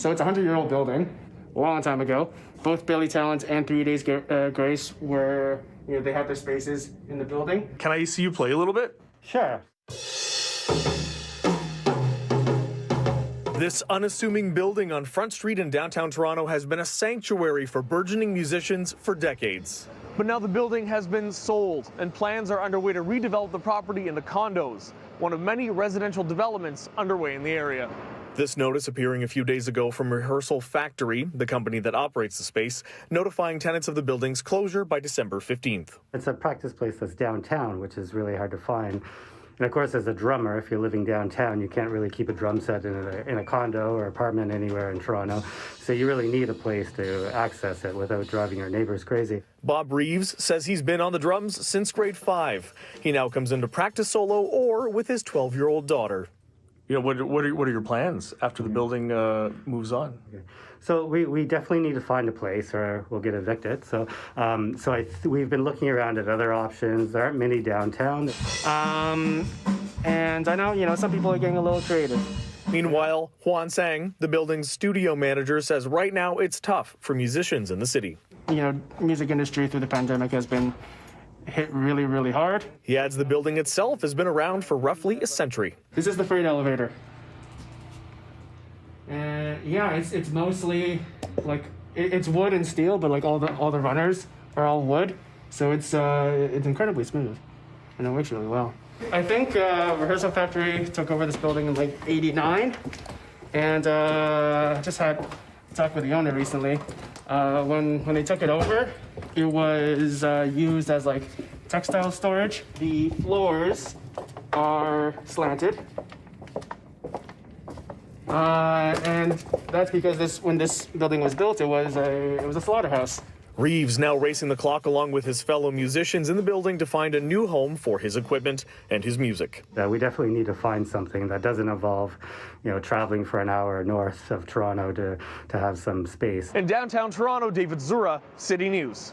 So it's a 100-year-old building, a long time ago. Both Billy Talent and 3 Days Grace were, they had their spaces in the building. Can I see you play a little bit? Sure. This unassuming building on Front Street in downtown Toronto has been a sanctuary for burgeoning musicians for decades. But now the building has been sold, and plans are underway to redevelop the property into condos, one of many residential developments underway in the area. This notice appearing a few days ago from Rehearsal Factory, the company that operates the space, notifying tenants of the building's closure by December 15th. It's a practice place that's downtown, which is really hard to find. And of course, as a drummer, if you're living downtown, you can't really keep a drum set in a condo or apartment anywhere in Toronto. So you really need a place to access it without driving your neighbors crazy. Bob Reeves says he's been on the drums since grade 5. He now comes in to practice solo or with his 12-year-old daughter. You know, what are your plans after the building moves on? Okay. So we definitely need to find a place or we'll get evicted. So we've been looking around at other options. There aren't many downtown. And I know, some people are getting a little creative. Meanwhile, Juan Sang, the building's studio manager, says right now it's tough for musicians in the city. Music industry through the pandemic has been hit really, really hard. He adds the building itself has been around for roughly a century. This is the freight elevator. It's mostly like it's wood and steel, but like all the runners are all wood, so it's incredibly smooth and it works really well. I think Rehearsal Factory took over this building in like '89, and I just had a talk with the owner recently. When they took it over, it was used as like textile storage. The floors are slanted. And that's because when this building was built, it was a slaughterhouse. Reeves now racing the clock along with his fellow musicians in the building to find a new home for his equipment and his music. We definitely need to find something that doesn't involve, traveling for an hour north of Toronto to have some space. In downtown Toronto, David Zura, City News.